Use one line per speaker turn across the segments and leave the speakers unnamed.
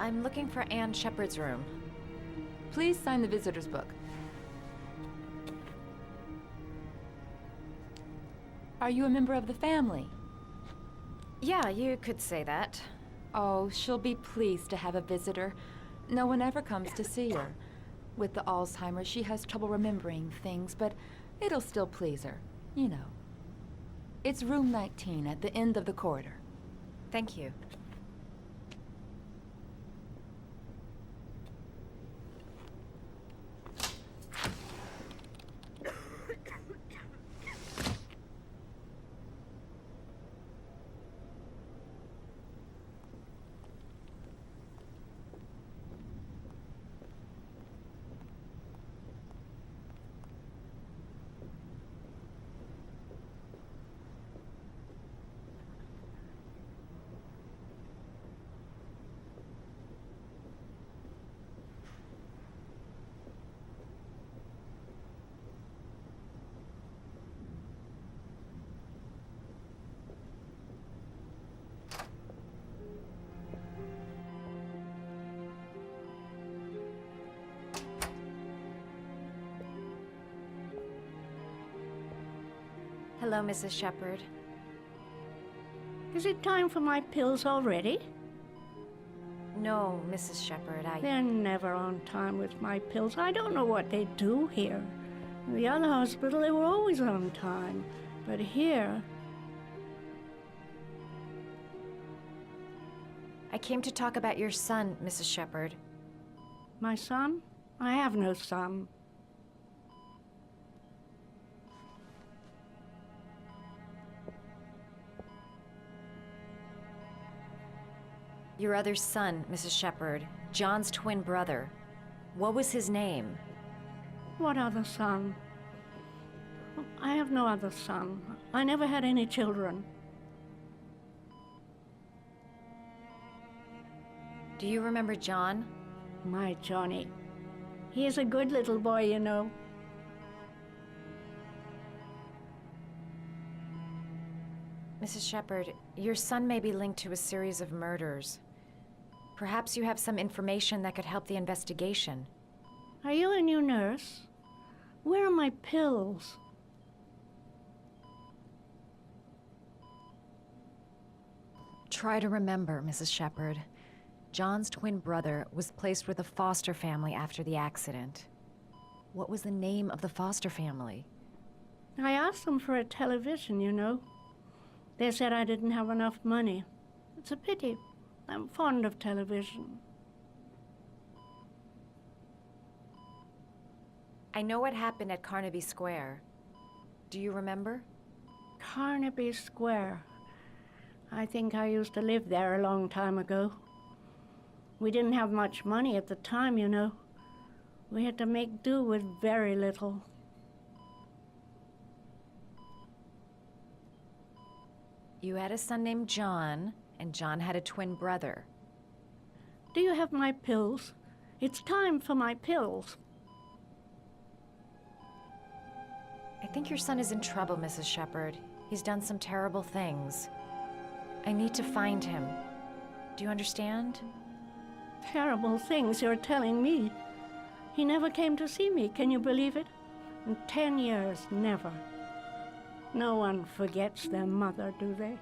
I'm looking for Anne Shepard's room.
Please sign the visitor's book. Are you a member of the family?
Yeah, you could say that.
Oh, she'll be pleased to have a visitor. No one ever comes to see her. With the Alzheimer's, she has trouble remembering things, but it'll still please her. You know. It's room 19 at the end of the corridor.
Thank you. Hello, Mrs. Shepard.
Is it time for my pills already?
No, Mrs. Shepard,
They're never on time with my pills. I don't know what they do here. In the other hospital, they were always on time. But here...
I came to talk about your son, Mrs. Shepard.
My son? I have no son.
Your other son, Mrs. Shepard, John's twin brother. What was his name?
What other son? I have no other son. I never had any children.
Do you remember John?
My Johnny. He is a good little boy, you know.
Mrs. Shepard, your son may be linked to a series of murders. Perhaps you have some information that could help the investigation.
Are you a new nurse? Where are my pills?
Try to remember, Mrs. Shepard. John's twin brother was placed with a foster family after the accident. What was the name of the foster family?
I asked them for a television, you know. They said I didn't have enough money. It's a pity. I'm fond of television.
I know what happened at Carnaby Square. Do you remember?
Carnaby Square. I think I used to live there a long time ago. We didn't have much money at the time, you know. We had to make do with very little.
You had a son named John, and John had a twin brother.
Do you have my pills? It's time for my pills.
I think your son is in trouble, Mrs. Shepard. He's done some terrible things. I need to find him. Do you understand?
Terrible things you're telling me. He never came to see me, can you believe it? In 10 years, never. No one forgets their mother, do they?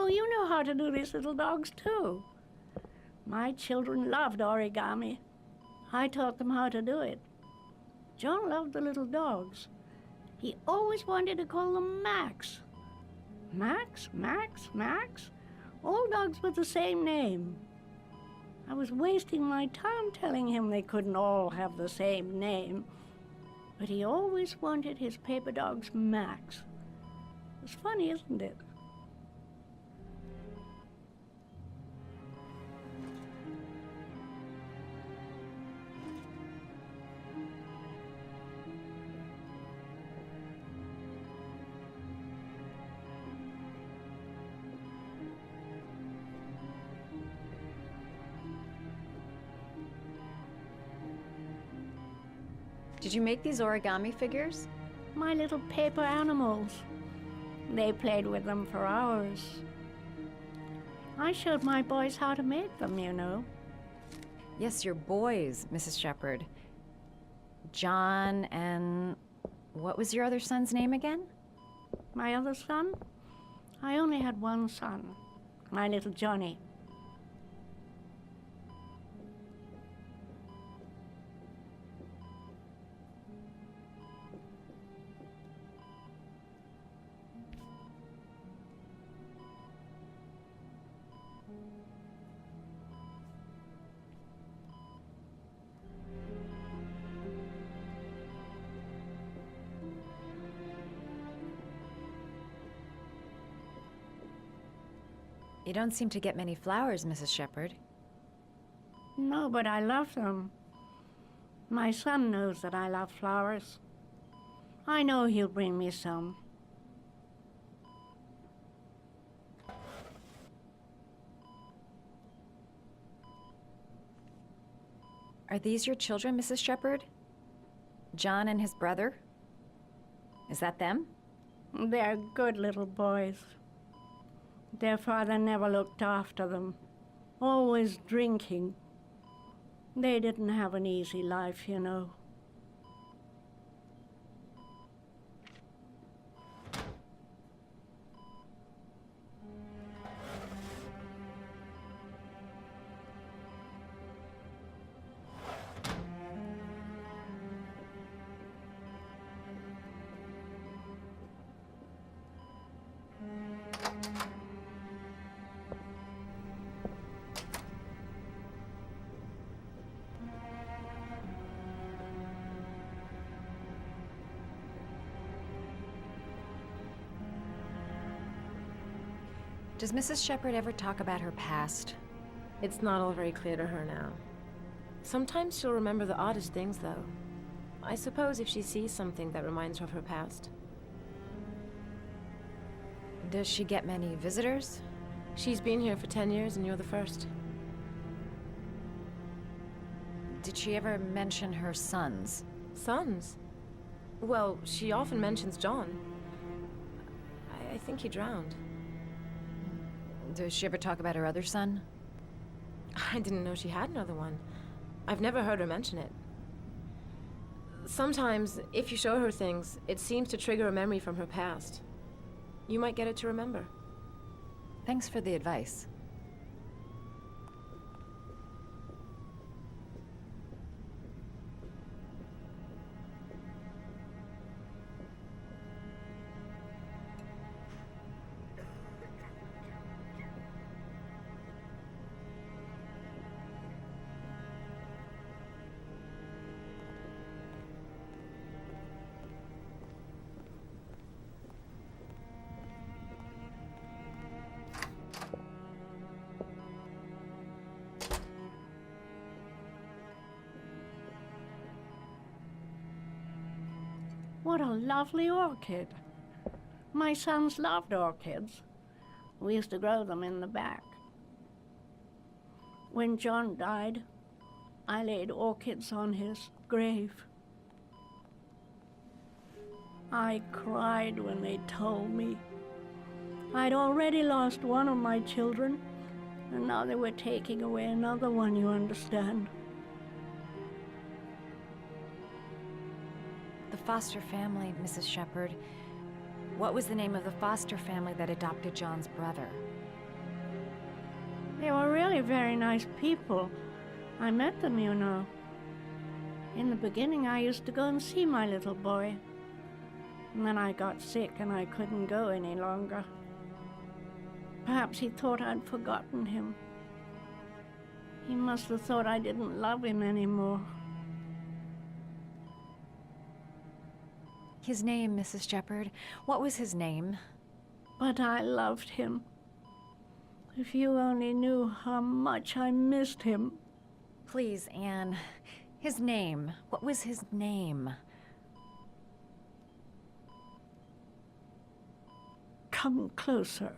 Oh, you know how to do these little dogs, too. My children loved origami. I taught them how to do it. John loved the little dogs. He always wanted to call them Max. Max, Max, Max. All dogs with the same name. I was wasting my time telling him they couldn't all have the same name. But he always wanted his paper dogs Max. It's funny, isn't it?
Did you make these origami figures?
My little paper animals. They played with them for hours. I showed my boys how to make them, you know.
Yes, your boys, Mrs. Shepherd. John and... what was your other son's name again?
My other son? I only had one son, my little Johnny.
You don't seem to get many flowers, Mrs. Shepherd.
No, but I love them. My son knows that I love flowers. I know he'll bring me some.
Are these your children, Mrs. Shepherd? John and his brother? Is that them?
They're good little boys. Their father never looked after them, always drinking. They didn't have an easy life, you know.
Does Mrs. Shepherd ever talk about her past?
It's not all very clear to her now. Sometimes she'll remember the oddest things, though. I suppose if she sees something that reminds her of her past.
Does she get many visitors?
She's been here for 10 years and you're the first.
Did she ever mention her sons?
Sons? Well, she often mentions John. I think he drowned.
Does she ever talk about her other son?
I didn't know she had another one. I've never heard her mention it. Sometimes, if you show her things, it seems to trigger a memory from her past. You might get it to remember.
Thanks for the advice.
What a lovely orchid. My sons loved orchids. We used to grow them in the back. When John died, I laid orchids on his grave. I cried when they told me. I'd already lost one of my children, and now they were taking away another one, you understand.
The foster family, Mrs. Shepherd. What was the name of the foster family that adopted John's brother?
They were really very nice people. I met them, you know. In the beginning, I used to go and see my little boy. And then I got sick and I couldn't go any longer. Perhaps he thought I'd forgotten him. He must have thought I didn't love him anymore.
His name, Mrs. Shepherd. What was his name?
But I loved him. If you only knew how much I missed him.
Please, Anne. His name. What was his name?
Come closer.